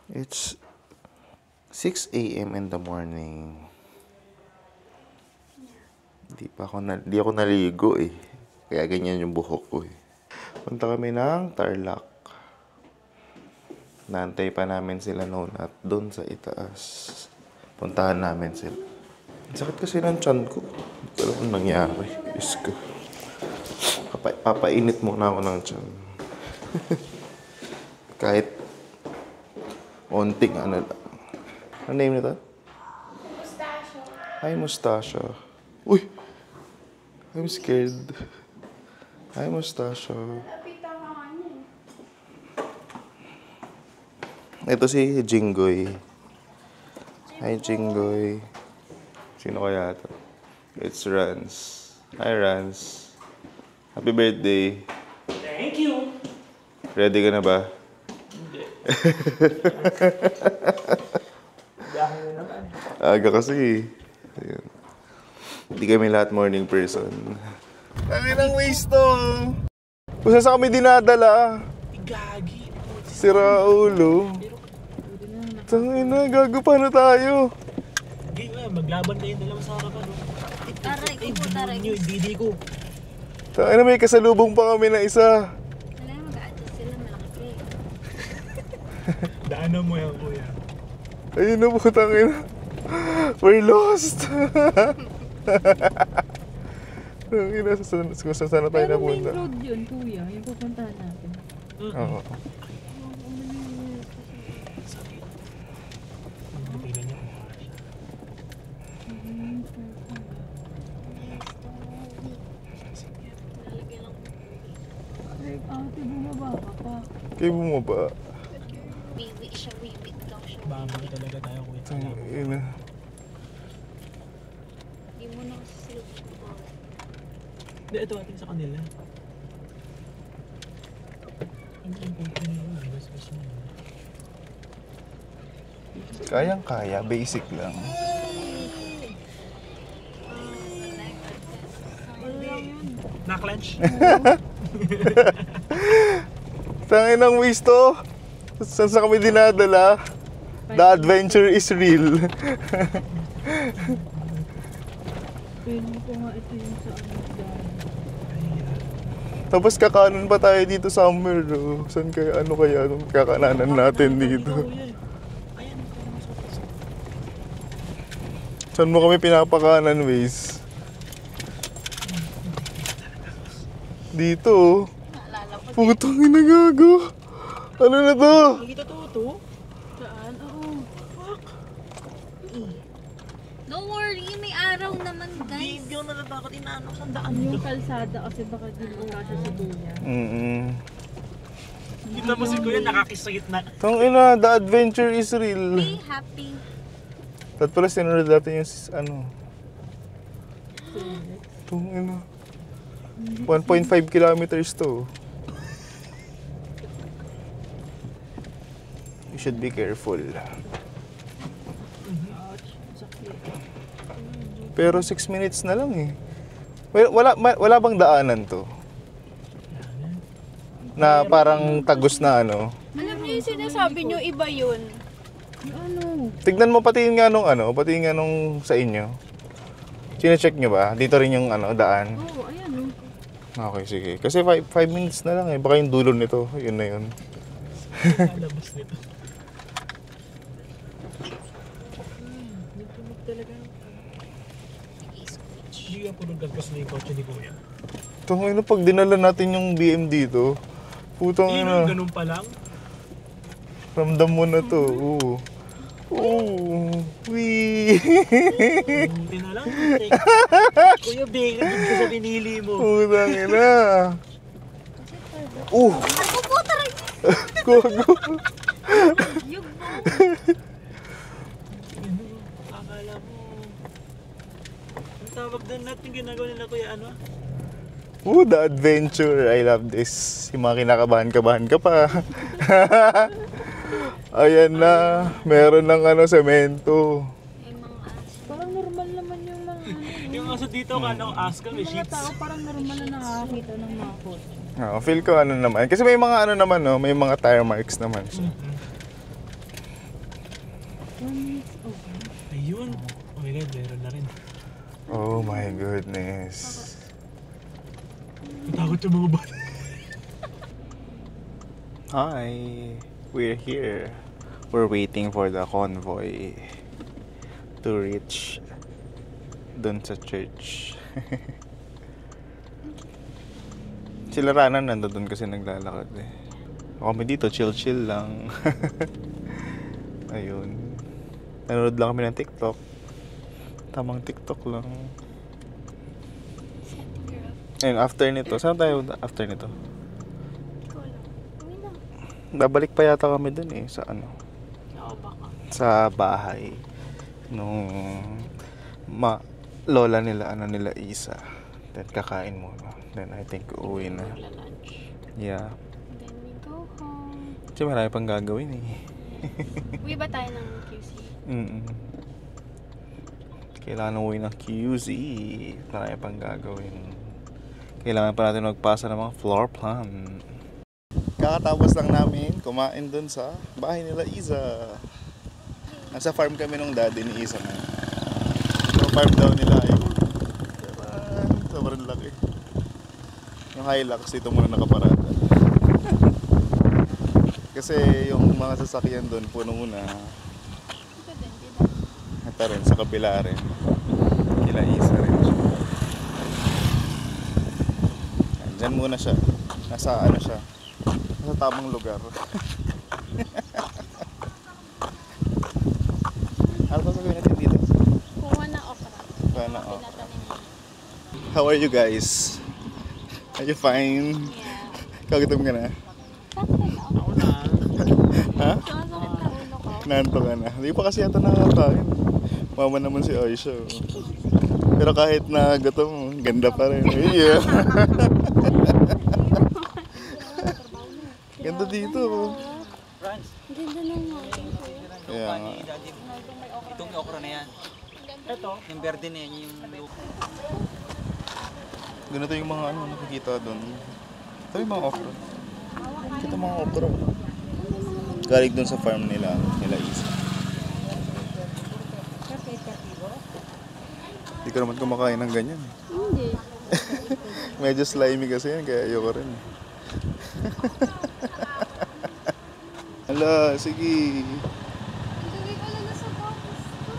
It's 6 a.m. in the morning. Di ako naligo eh. Kaya ganyan yung buhok ko eh. Punta kami ng Tarlac. Naantay pa namin sila noon at doon sa itaas. Puntahan namin sila. Sakit kasi ng tiyan ko. Hindi ko alam kung nangyari. Diyos ko. Papainit muna ako ng tiyan. Kahit onting ano lang. Ano name nito? Mustachio. Hi, Mustachio. Uy! I'm scared. Hi, Mustachio. Lapita ka niya. Ito si Jinggoy. Hi, Jinggoy. Sino kaya ito? It's Rans. Hi, Rans. Happy birthday. Thank you. Ready ka na ba? Hindi. Dahil na naman. Aga kasi. Ayun. Hindi kami lahat morning person. Ang inang waste to. Kung saan kami dinadala. Gagi. Sira ulo. Tangina, gago pa na tayo. Hindi nga, maglaban kayong dalawa sa harapan. Taray ko po, taray ko. Yung didi ko. Tangina, may kasalubong pa kami na isa. Wala, mag-a-adjust sila, malaki. Daanan mo yan, kuya. Ayun na po, tangina. We're lost. Tangina, saan na tayo Pero main napunta? road yun, kuya. Yung pupuntahan natin. Oo. Tingnan niyo. Like, ate, bumaba ka pa. Kayo bumaba. Wiwi siya, wiwi daw siya. Bamang talaga tayo, kuya. Tangina. Hindi mo na slip. Hindi, ito atin sa kanila. Hindi yung kumpuni mo. Mas mo. Kayang-kaya, basic lang. Naklunch? Tangin ng waste to. Saan sa kami dinadala? The adventure is real. Feeling ko nga ito yung sa ano dyan. Tapos kakanan pa tayo dito somewhere. Oh. Saan kaya, ano kaya anong kakananan natin dito? Saan mo kami pinapakanan, Waze? Dito, oh. Naalala ko. Putang ina, gago. Ano na to? Hindi totoo to? Saan? Oo. Don't worry, may araw naman, guys. Hindi ako natatakot. Inaano, sandaan Yung kalsada kasi baka di mo kasya sa dunya. Kita mo si kuya nakakis sa gitna. Tangina, the adventure is real. Be happy. At pala sinunod natin yung ano. Tangina. 1.5 kilometers to. You should be careful. Pero 6 minutes na lang eh. Wala bang daanan to? Na parang tagos na ano. Alam niyo yung sinasabi niyo, iba yun. Yung ano? Tignan mo pati yung pati yung anong sa inyo. Sine-check nyo ba? Dito rin yung daan. Oo, ayan o. Okay, sige. Kasi 5 minutes na lang eh. Baka yung dulo nito, yun na yun. Labas nito. Nagtunog talaga. Hindi ako nagagpas na yung kotse ni kuya. Tangina, pag dinala natin yung BM dito, putang Hindi ina. ganun pa lang. Ramdam mo na to. Oo. Oo. Wee. Hindi na lang. Kuya, bigyan ka sa binili mo. Putang ina. Ako po, taray. Gogo. Yung mo. Akala mo. Ang tawag doon natin ginagawa nila kuya ano? The adventure. I love this. Yung mga kinakabahan-kabahan ka pa. Ayan na. Meron ng semento. May mga aso. Parang normal naman yung mga ano. Yung aso dito ka ano, ask ka, may Yung mga sheets. tao parang normal na nakakakita ng mga kotse. Feel ko naman. Kasi may mga naman, no? May mga tire marks naman siya. 1 week over. Ayun. Oh my God, meron na rin. Oh my goodness. Natakot yung mga bata. Hi, we're here. We're waiting for the convoy to reach dun sa church. Sila Rana nandun kasi naglalakad eh. Kami dito, chill-chill lang. Ayun. Nanonood lang kami ng TikTok. Tamang TikTok lang. And after nito, saan tayo after nito? Babalik pa yata kami dun eh, sa ano? Sa bahay. Nung lola nila, nila Isa. Then kakain muna. Then I think uuwi na. Yeah. Then we go home. Kasi marami pang gagawin eh. Uwi ba tayo ng QC? Kailangan uwi ng QZ. Marami pang gagawin. Kailangan pa natin magpasa ng mga floor plan. Kakatapos lang namin kumain dun sa bahay nila Isa. Nasa farm kami nung daddy ni Isa. Yung farm daw nila ay sobrang laki. Yung Hilux dito muna nakaparada. Kasi yung mga sasakyan doon puno muna. Ito rin sa kabila rin. Kila Isa rin siya. Diyan muna siya. Nasa ano siya. Nasa tamang lugar. Ano pa sabihin natin dito? Kuha na okra. Kuha na okra. How are you guys? Are you fine? Yeah. Kagutom ka na? Ako na. Ha? Sakit na ulo ko. Nanto ka na. Hindi pa kasi yata nakakain. Mama naman si Aisha. Pero kahit na gutom, ganda pa rin. Yeah. Ganda dito. France. Ganda ng mga. Kaya nga. Itong okra na yan. Ito. Yung verde na yan. Yung lupa. Ganito yung mga ano nakikita doon. Ito yung mga okra. Ito mga okra. Galing doon sa farm nila Isa. Hindi ka naman kumakain ng ganyan. Hindi. Medyo slimy kasi yan, kaya ayoko rin. Hala, sige. Ilagay ko lang sa box ko.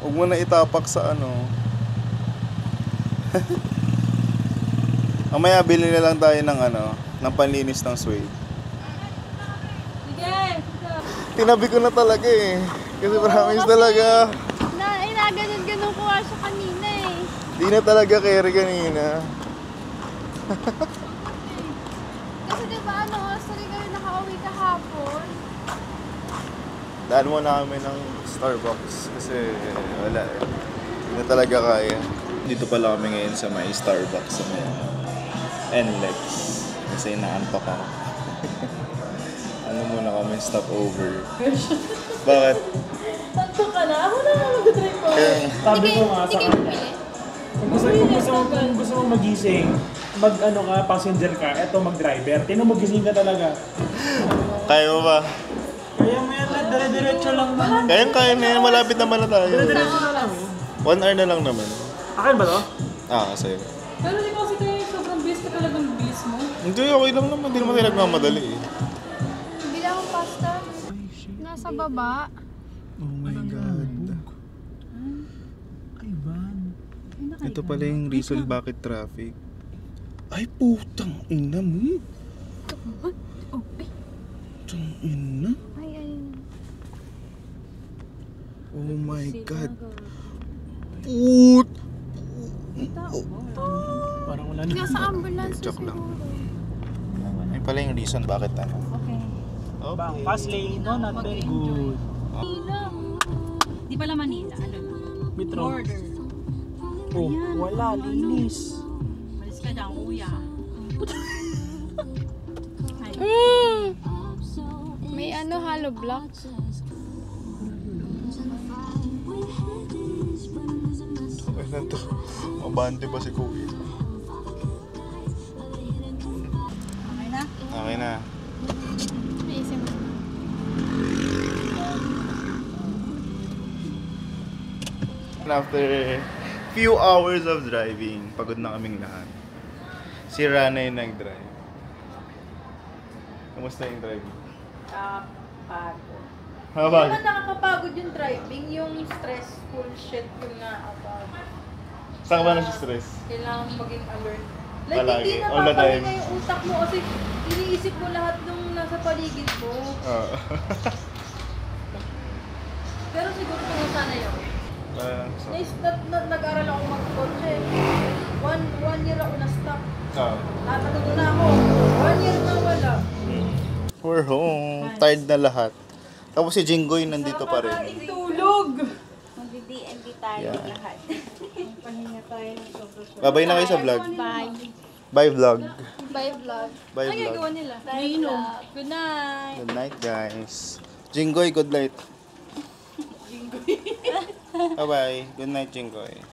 Huwag mo na itapak sa ano. Mamaya bili na lang tayo ng ano, ng panlinis ng suede. Sige! Tinabi ko na talaga eh. Kasi promise talaga. Ganun ko siya kanina eh. Di na talaga carry kanina. Kasi diba hostel kayo nakauwi kahapon? Daan mo na kami ng Starbucks kasi wala eh. Hindi na talaga kaya. Dito pala kami ngayon sa may Starbucks sa may NLEX. Kasi inaantok ako. Ano muna kami, stopover. Bakit? Tanto ka na? Ako na mag-drive ko. Sabi ko nga sa kanya. Sige, Kung gusto mo magising, mag-ano ka, passenger ka, eto mag-driver. Tinan mo, gising ka talaga. Kaya mo ba? Kaya mo yan, dire-diretso lang naman. Kaya na yan, malapit naman na tayo. Dire-diretso na lang. 1 hour na lang naman. Akin ba to? Sa'yo. Pero di kasi tayo sobrang bilis ka talagang bilis mo. Hindi, okay lang naman. Hindi naman tayo nagmamadali eh. Bili akong pasta. Nasa baba. Oh my God. Ay, van. Ito pala yung reason bakit traffic. Ay, putang ina mo. Oh, ay. Putang ina. Ay, ayun. Oh my God. Put! Parang wala na. Nasa ambulance Joke lang. siguro. Ay pala yung reason bakit ano. Okay. Bang, fast lane, no? Not very good. Di pala Manila, ano na? Metro. Border. Oh, wala, linis. Malis ka dyan, kuya. May ano, hollow block. Ay nanto. Mabante pa si Kuya. Okay na? Okay na. May isim. After few hours of driving, pagod na kaming lahat. Si Rana yung nag-drive. Kamusta yung driving? Pagod. Habang? Hindi naman nakakapagod yung driving, yung stressful shit yung nakakapagod. Saan ka ba nasi-stress? Kailangan maging alert. Like, Palagi, hindi all the time. napapahinga yung utak mo kasi iniisip mo lahat nung nasa paligid mo. Oo. Pero siguro kung sana yun. Nag-aral ako mag-kotse. One year ako na-stop. Natuto na ako. 1 year na wala. We're home. Tired na lahat. Tapos si Jinggoy nandito pa rin. Tulog! Magdi-DMV tayo Yeah. lahat. Pahinga tayo ng sobrang. Babay na kayo sa vlog. Bye. Bye vlog. Bye vlog. Bye Ano vlog. gagawa nila? Bye vlog. Good night! Good night guys. Jinggoy, good night. Bye-bye. Good night, Jinggoy.